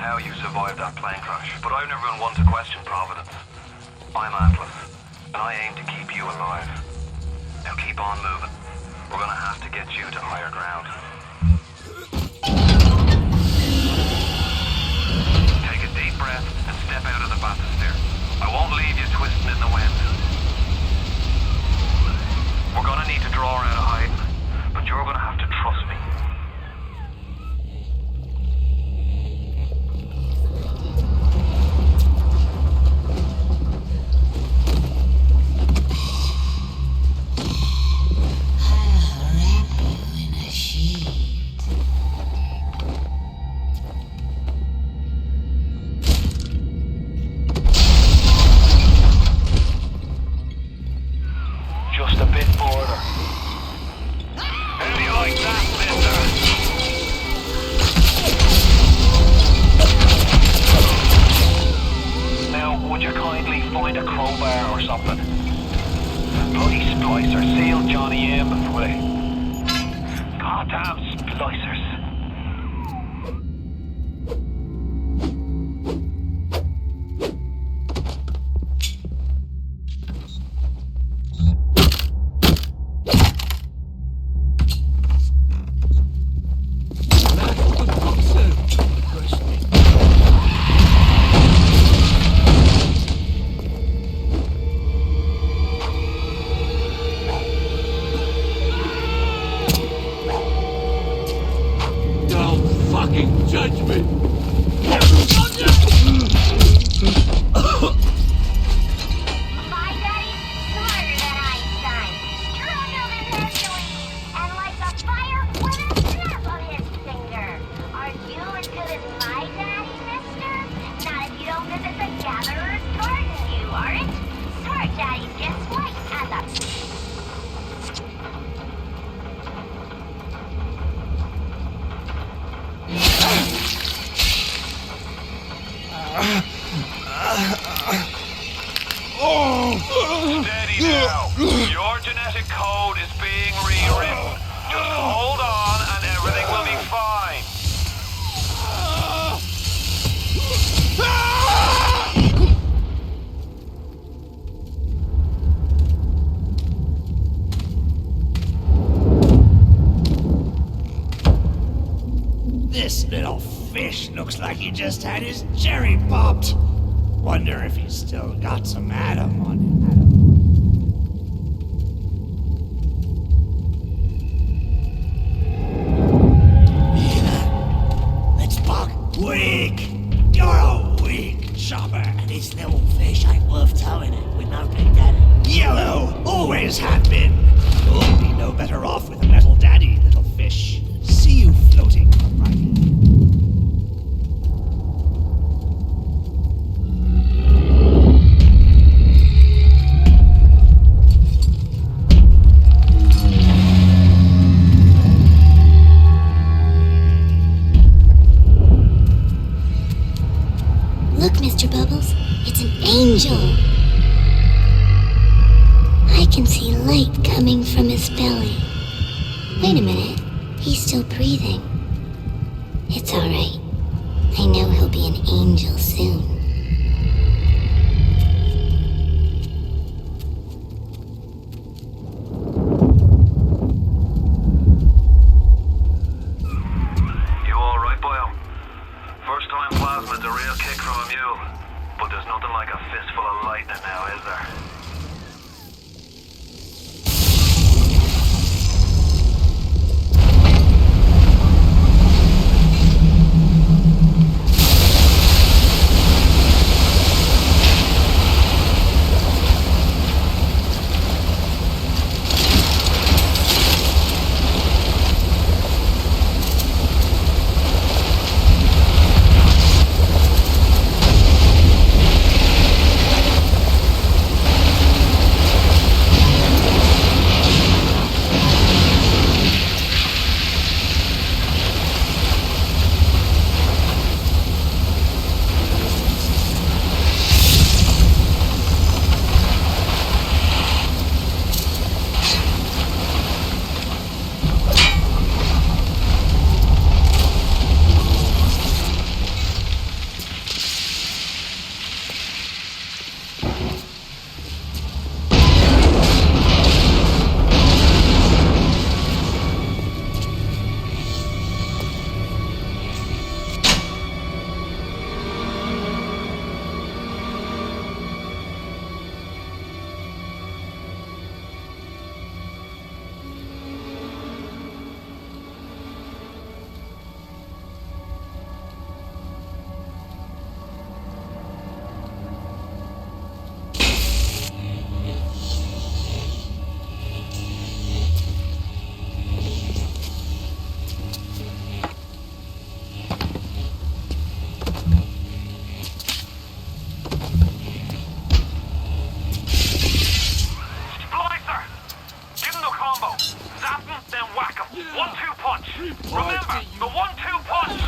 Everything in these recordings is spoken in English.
how you survived that plane crash, but I've never been one to question Providence. I'm Atlas, and I aim to keep you alive. Now keep on moving. We're gonna have to get you to higher ground. Take a deep breath and step out of the bathysphere. I won't leave you twisting in the wind. We're gonna need to draw her out of hiding, but you're gonna have to trust me. Bloody Splicers sealed Johnny in before they... Goddamn Splicers. Steady now. Your genetic code is being rewritten. Just hold on and everything will be fine. This little fish looks like he just had his cherry popped. Wonder if he's still got some Adam on him. Let's buck. Weak! You're a weak chopper. This little fish ain't worth towing it with no big daddy. Yellow! Always have been. You'll be no better off with a metal daddy, little fish. See you floating, right? Look, Mr. Bubbles, it's an angel. I can see light coming from his belly. Wait a minute, he's still breathing. It's alright. I know he'll be an angel soon. You alright, boyo? First time plasma's a real kick from a mule, but there's nothing like a fistful of lightning now, is there? Remember, the 1-2 punch!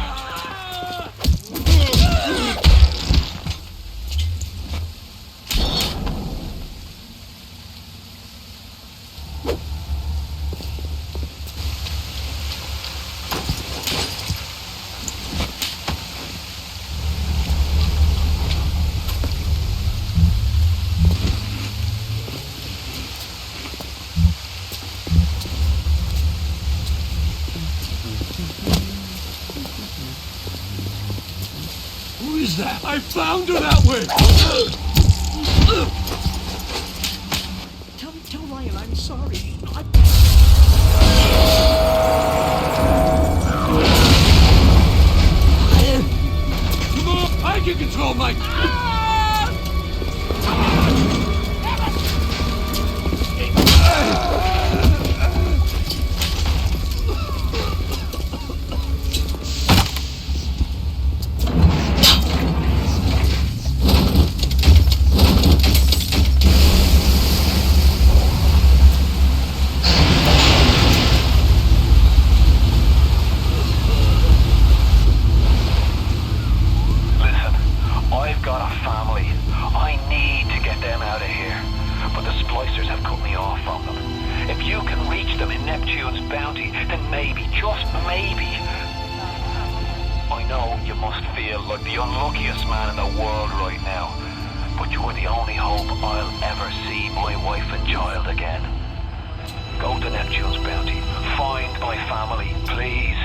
That? I found her that way! Tell Ryan I'm sorry. Come on! I can control my... Splicers have cut me off from them. If you can reach them in Neptune's bounty, then maybe, just maybe... I know you must feel like the unluckiest man in the world right now, but you're the only hope I'll ever see my wife and child again. Go to Neptune's bounty. Find my family, please.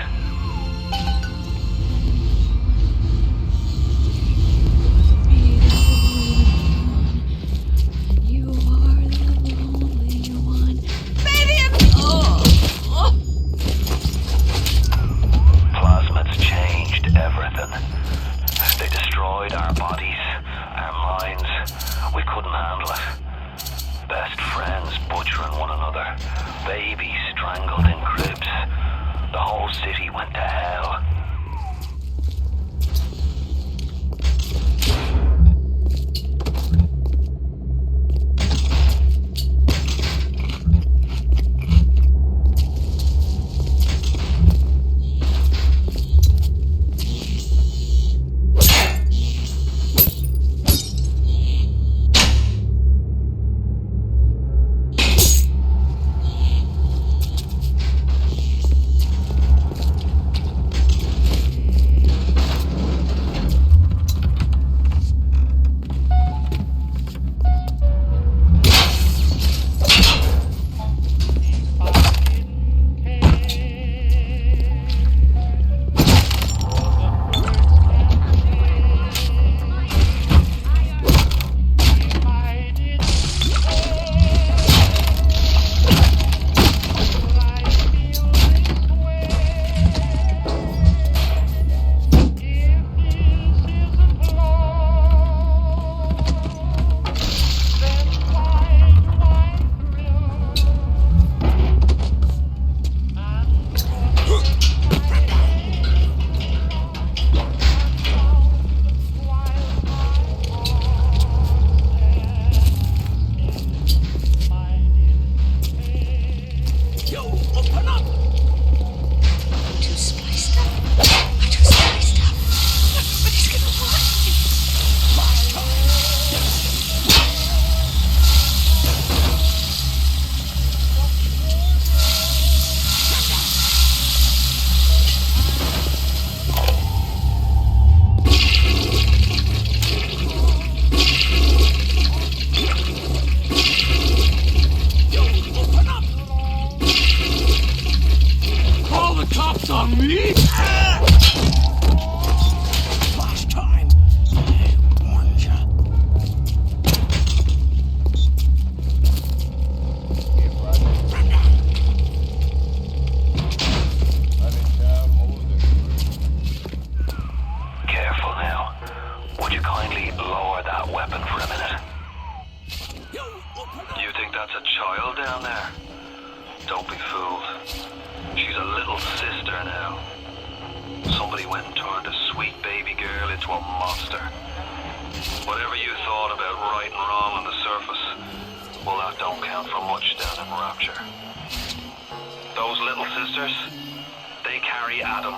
Primary atom.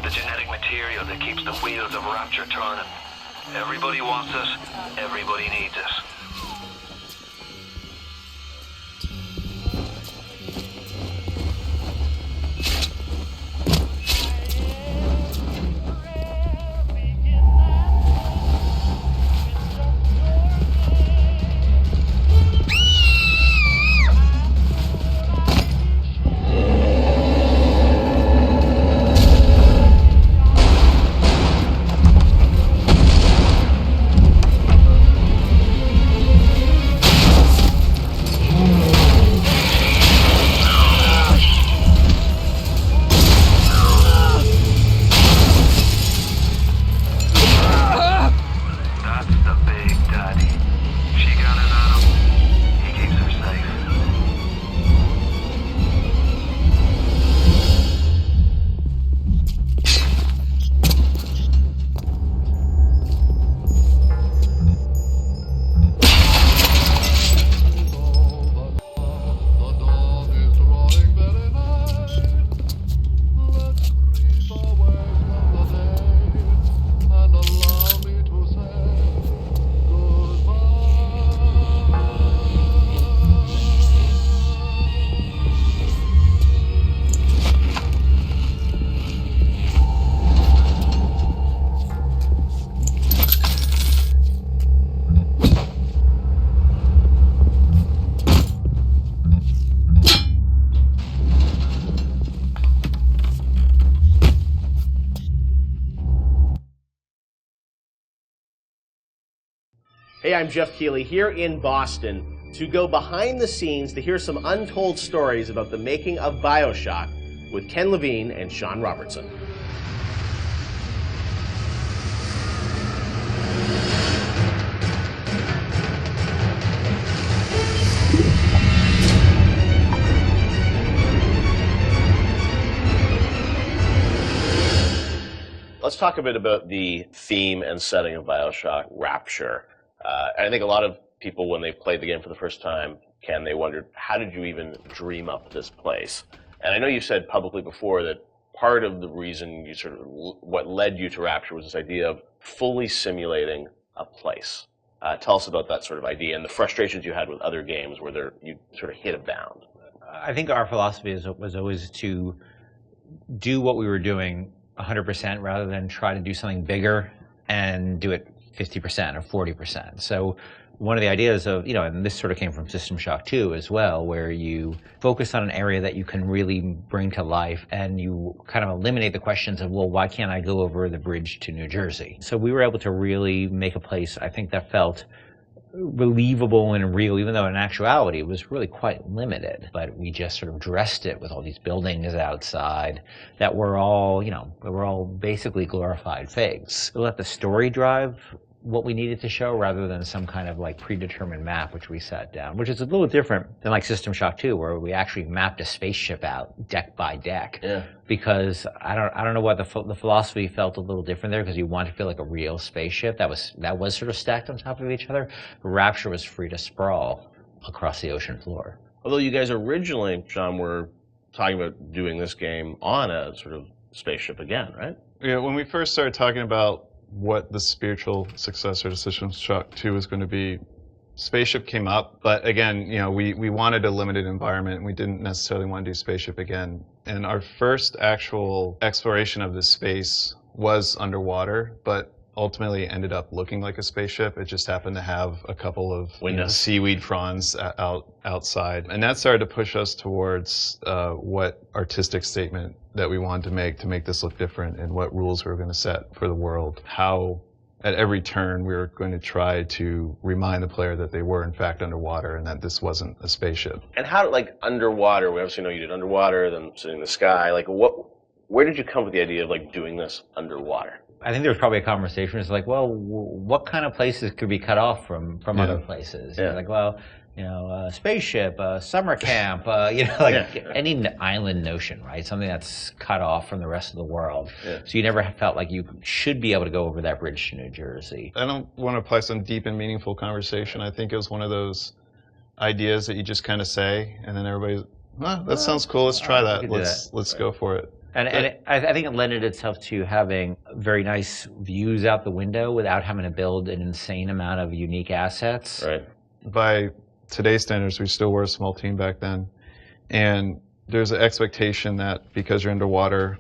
The genetic material that keeps the wheels of Rapture turning. Everybody wants it, everybody needs it. Hey, I'm Jeff Keighley here in Boston to go behind the scenes to hear some untold stories about the making of BioShock with Ken Levine and Sean Robertson. Let's talk a bit about the theme and setting of BioShock Rapture. And I think a lot of people, when they played the game for the first time, Ken, they wondered, how did you even dream up this place? And I know you said publicly before that part of the reason you sort of, what led you to Rapture was this idea of fully simulating a place. Tell us about that sort of idea and the frustrations you had with other games where you sort of hit a bound. I think our philosophy was always to do what we were doing 100% rather than try to do something bigger and do it 50% or 40%. So one of the ideas of, and this sort of came from System Shock 2 as well, where you focus on an area that you can really bring to life and you kind of eliminate the questions of, well, why can't I go over the bridge to New Jersey? So we were able to really make a place, I think, that felt believable and real, even though in actuality it was really quite limited. But we just sort of dressed it with all these buildings outside that were all, were all basically glorified fakes. We let the story drive what we needed to show rather than some kind of like predetermined map which we set down, which is a little different than like System Shock 2, where we actually mapped a spaceship out deck by deck. Yeah. Because I don't know what the philosophy felt a little different there, because you want to feel like a real spaceship that was sort of stacked on top of each other. Rapture was free to sprawl across the ocean floor. Although you guys originally, John, were talking about doing this game on a sort of spaceship again, right? Yeah, when we first started talking about what the spiritual successor to System Shock 2 was going to be, Spaceship came up, but again, we wanted a limited environment, and we didn't necessarily want to do Spaceship again. And our first actual exploration of this space was underwater, but ultimately ended up looking like a spaceship. It just happened to have a couple of seaweed fronds outside. And that started to push us towards what artistic statement that we wanted to make this look different, and what rules we were going to set for the world. How at every turn we were going to try to remind the player that they were in fact underwater and that this wasn't a spaceship. And how, like, underwater, we obviously know you did underwater, then sitting in the sky, like where did you come with the idea of like doing this underwater? I think there was probably a conversation. It's like, well, what kind of places could be cut off from other places? Yeah. Like, well, spaceship, summer camp, any island notion, right? Something that's cut off from the rest of the world. Yeah. So you never felt like you should be able to go over that bridge to New Jersey. I don't want to apply some deep and meaningful conversation. I think it was one of those ideas that you just kind of say, and then everybody's, that sounds cool. Let's try that. Let's go for it. And I think it lended itself to having very nice views out the window without having to build an insane amount of unique assets. Right. By today's standards, we still were a small team back then. And there's an expectation that because you're underwater,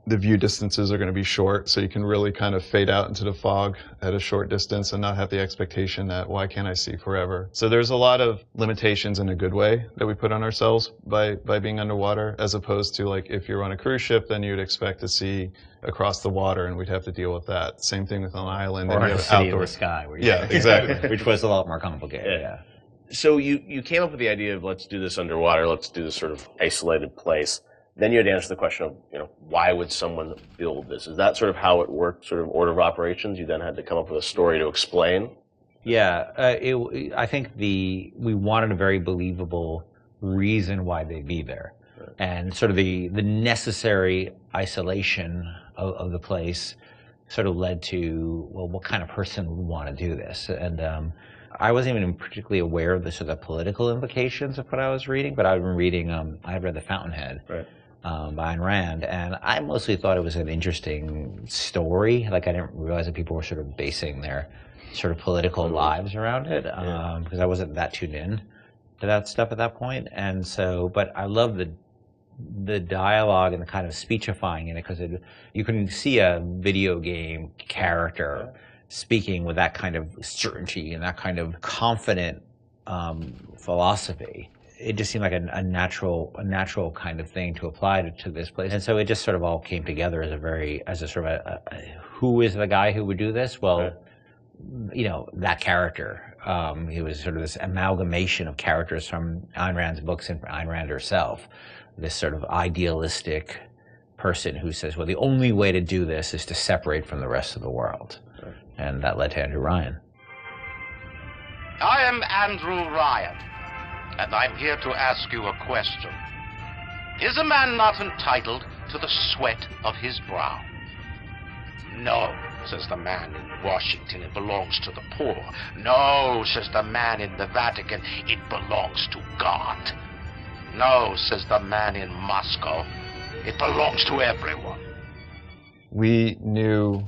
the view distances are going to be short, so you can really kind of fade out into the fog at a short distance and not have the expectation that, why can't I see forever? So there's a lot of limitations in a good way that we put on ourselves by being underwater, as opposed to like if you're on a cruise ship, then you'd expect to see across the water and we'd have to deal with that. Same thing with an island. Or a city in the sky. Where yeah, exactly. Which was a lot more complicated, yeah. So you came up with the idea of let's do this underwater, let's do this sort of isolated place. Then you had to answer the question of, why would someone build this? Is that sort of how it worked, sort of order of operations? You then had to come up with a story to explain? Yeah, I think we wanted a very believable reason why they'd be there. Right. And sort of the necessary isolation of the place sort of led to, well, what kind of person would want to do this? And I wasn't even particularly aware of the sort of political implications of what I was reading, but I've been reading, I had read The Fountainhead. Right. By Ayn Rand, and I mostly thought it was an interesting story. Like I didn't realize that people were sort of basing their sort of political lives around it, because I wasn't that tuned in to that stuff at that point. And so, but I love the dialogue and the kind of speechifying in it, because you can see a video game character speaking with that kind of certainty and that kind of confident philosophy. It just seemed like a natural kind of thing to apply to this place, and so it just sort of all came together as a sort of who is the guy who would do this? Well, that character. He was sort of this amalgamation of characters from Ayn Rand's books and Ayn Rand herself. This sort of idealistic person who says, well, the only way to do this is to separate from the rest of the world, and that led to Andrew Ryan. I am Andrew Ryan. And I'm here to ask you a question. Is a man not entitled to the sweat of his brow? No, says the man in Washington, it belongs to the poor. No, says the man in the Vatican, it belongs to God. No, says the man in Moscow, it belongs to everyone. We knew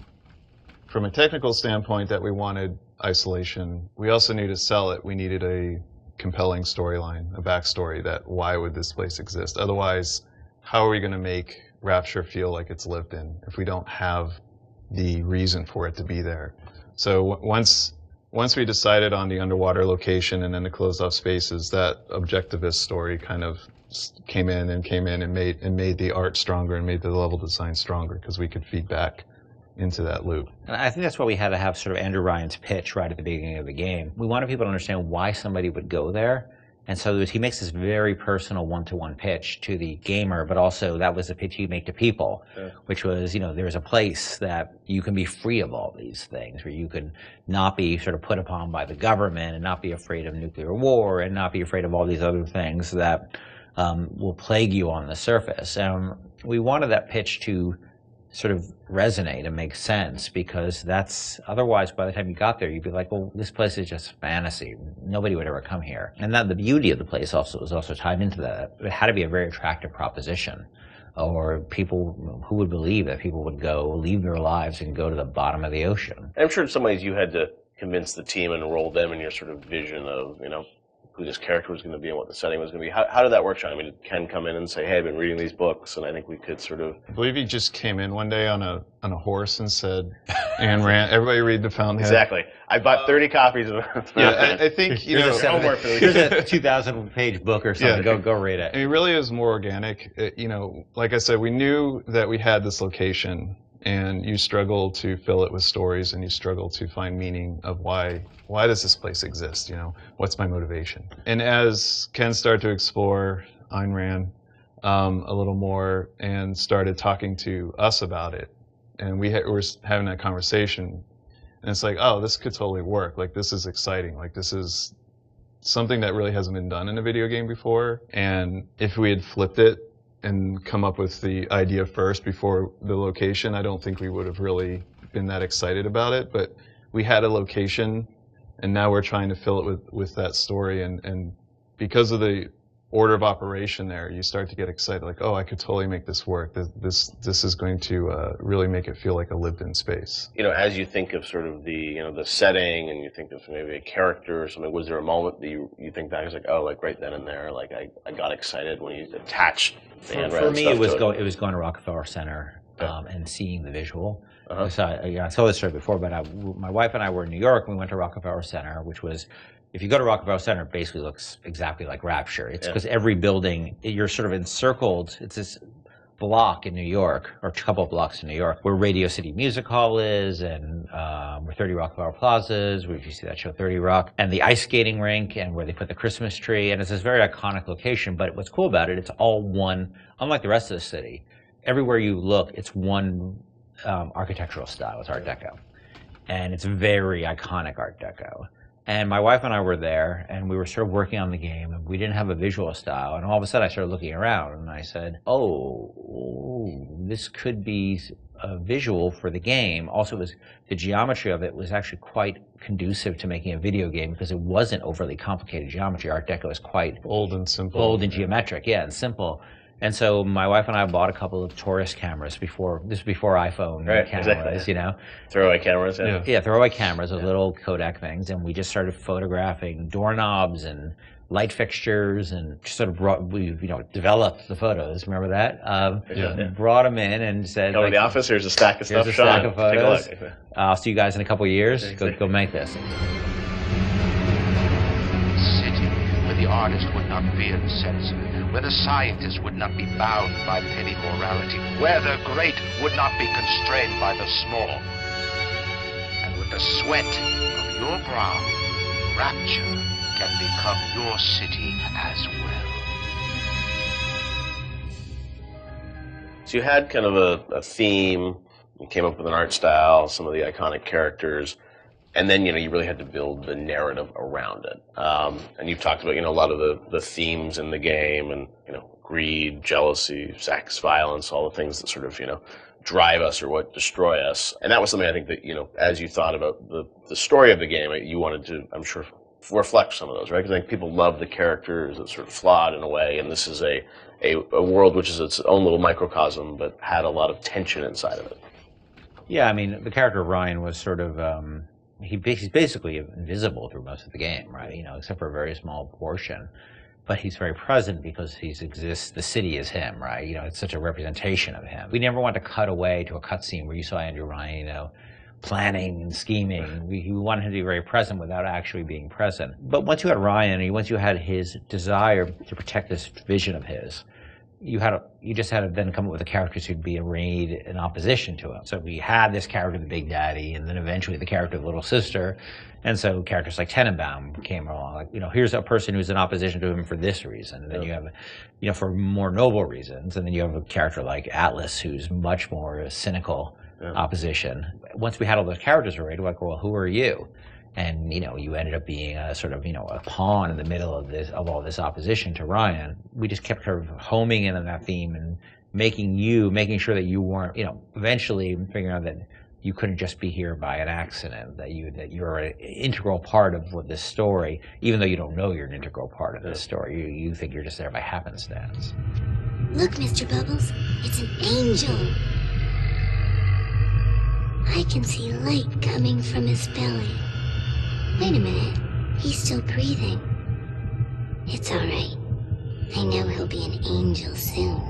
from a technical standpoint that we wanted isolation. We also knew to sell it, we needed a compelling storyline, a backstory that why would this place exist? Otherwise, how are we going to make Rapture feel like it's lived in if we don't have the reason for it to be there? So once we decided on the underwater location and then the closed off spaces, that objectivist story kind of came in and made the art stronger and made the level design stronger, because we could feed back into that loop. And I think that's why we had to have sort of Andrew Ryan's pitch right at the beginning of the game. We wanted people to understand why somebody would go there. And so he makes this very personal one-to-one pitch to the gamer, but also that was the pitch he'd make to people, which was, there's a place that you can be free of all these things, where you can not be sort of put upon by the government and not be afraid of nuclear war and not be afraid of all these other things that will plague you on the surface. We wanted that pitch to sort of resonate and make sense, because that's otherwise by the time you got there you'd be like, well, this place is just fantasy, nobody would ever come here. And that the beauty of the place was also tied into that. It had to be a very attractive proposition, or people who would believe that people would go leave their lives and go to the bottom of the ocean. I'm sure in some ways you had to convince the team and enroll them in your sort of vision of who this character was going to be and what the setting was going to be. How did that work, Sean? I mean, did Ken come in and say, hey, I've been reading these books, and I think we could sort of... I believe he just came in one day on a horse and said, Ayn Rand, everybody read The Fountainhead. Exactly. I bought 30 copies of it. Yeah, I think, here's a 2,000-page book or something. Yeah. Go read it. It really is more organic. Like I said, we knew that we had this location, and you struggle to fill it with stories, and you struggle to find meaning of why does this place exist? What's my motivation? And as Ken started to explore Ayn Rand a little more and started talking to us about it, and we were having that conversation, and it's like, oh, this could totally work. Like, this is exciting. Like, this is something that really hasn't been done in a video game before. And if we had flipped it and come up with the idea first before the location, I don't think we would have really been that excited about it. But we had a location, and now we're trying to fill it with that story. And because of the order of operation there, you start to get excited, like, oh, I could totally make this work. This is going to really make it feel like a lived-in space. You know, as you think of sort of the setting, and you think of maybe a character or something, was there a moment that you think back, it's like, oh, like right then and there, like I got excited when you attached the handwriting For me, stuff it was going to Rockefeller Center and seeing the visual. Uh-huh. So I told this story before, but my wife and I were in New York, and we went to Rockefeller Center, which was, if you go to Rockefeller Center, it basically looks exactly like Rapture. It's because every building, you're sort of encircled. It's this block in New York, or a couple of blocks in New York, where Radio City Music Hall is, and where 30 Rockefeller Plaza is, where you see that show 30 Rock, and the ice skating rink, and where they put the Christmas tree, and it's this very iconic location. But what's cool about it, it's all one, unlike the rest of the city. Everywhere you look, it's one architectural style. It's Art Deco, and it's very iconic Art Deco. And my wife and I were there, and we were sort of working on the game, and we didn't have a visual style. And all of a sudden, I started looking around, and I said, oh, this could be a visual for the game. Also, the geometry of it was actually quite conducive to making a video game, because it wasn't overly complicated geometry. Art Deco is quite bold and simple. Bold and geometric, and simple. And so my wife and I bought a couple of tourist cameras before iPhone cameras, exactly. You know. Throwaway cameras, yeah, throwaway cameras with little Kodak things, and we just started photographing doorknobs and light fixtures, and just sort of developed the photos. Remember that? Brought them in and said, "Come to the office. Here's a stack of stuff. Here's a stack of photos. Take a look. I'll see you guys in a couple of years. Go make this." City where the artist would not fear the censor, where the scientist would not be bound by petty morality, where the great would not be constrained by the small. And with the sweat of your brow, Rapture can become your city as well. So you had kind of a theme, you came up with an art style, some of the iconic characters, and then, you really had to build the narrative around it. And you've talked about, a lot of the themes in the game, and, greed, jealousy, sex, violence, all the things that sort of, drive us or what destroy us. And that was something I think that, as you thought about the story of the game, you wanted to, I'm sure, reflect some of those, right? Because I think people love the characters. It's sort of flawed in a way, and this is a world which is its own little microcosm, but had a lot of tension inside of it. Yeah, I mean, the character of Ryan was sort of, he's basically invisible through most of the game, right? Except for a very small portion. But he's very present because the city is him, right? It's such a representation of him. We never want to cut away to a cutscene where you saw Andrew Ryan, planning and scheming. We wanted him to be very present without actually being present. But once you had Ryan, once you had his desire to protect this vision of his, you just had to then come up with the characters who'd be arrayed in opposition to him. So we had this character, the Big Daddy, and then eventually the character of the Little Sister. And so characters like Tenenbaum came along, like, here's a person who's in opposition to him for this reason. And then you have, for more noble reasons. And then you have a character like Atlas, who's much more cynical opposition. Once we had all those characters arrayed, we're like, well, who are you? And, you ended up being a sort of, a pawn in the middle of all this opposition to Ryan. We just kept sort of homing in on that theme and making sure that you weren't, eventually figuring out that you couldn't just be here by an accident, that you're an integral part of this story, even though you don't know you're an integral part of this story. You think you're just there by happenstance. Look, Mr. Bubbles, it's an angel. I can see light coming from his belly. Wait a minute, he's still breathing. It's all right. I know he'll be an angel soon.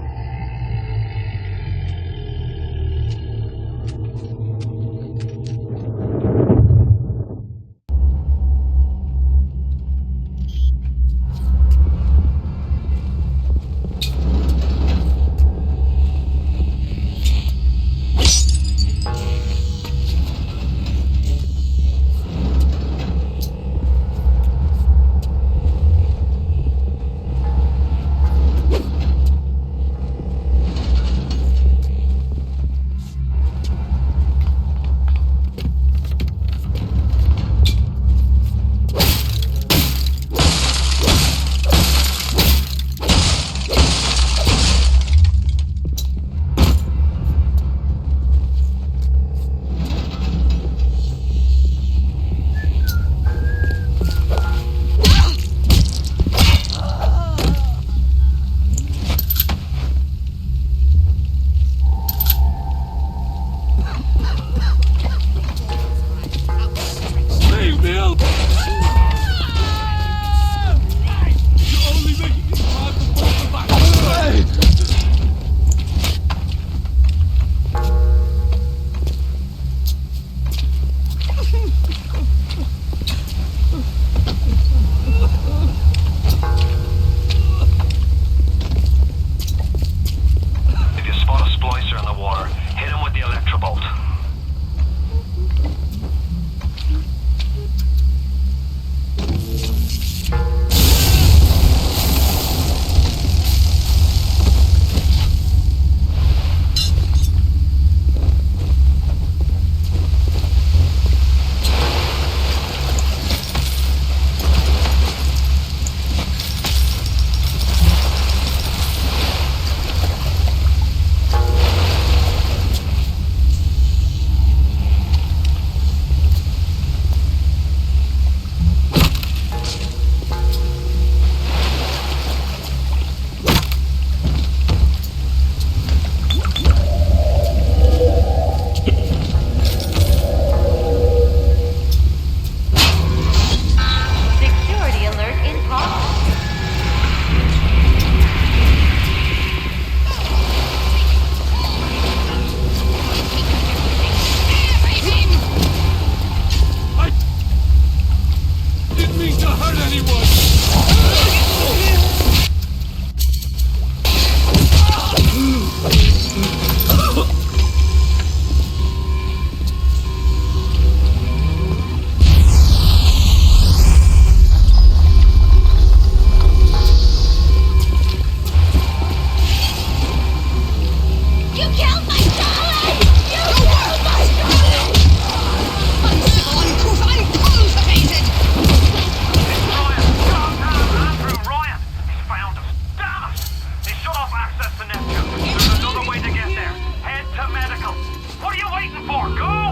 for? Go!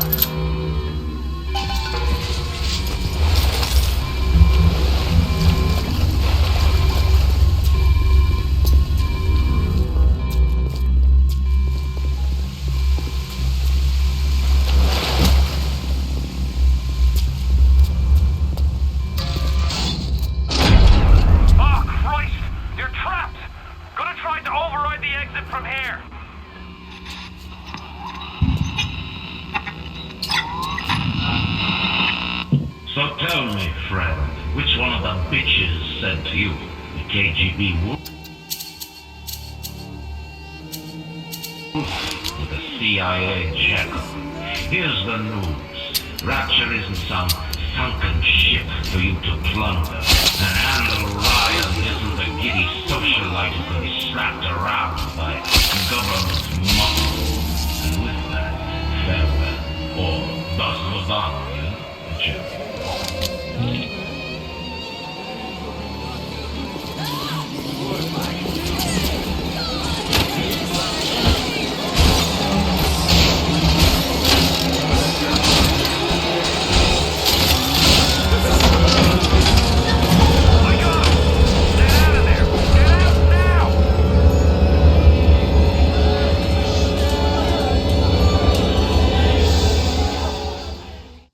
Oh, Christ! You're trapped! Gonna try to override the exit from here. So tell me, friend, which one of the bitches sent to you? The KGB wolf? Or the CIA jackal? Here's the news. Rapture isn't some sunken ship for you to plunder. And Andrew Ryan isn't a giddy socialite who can be slapped around by government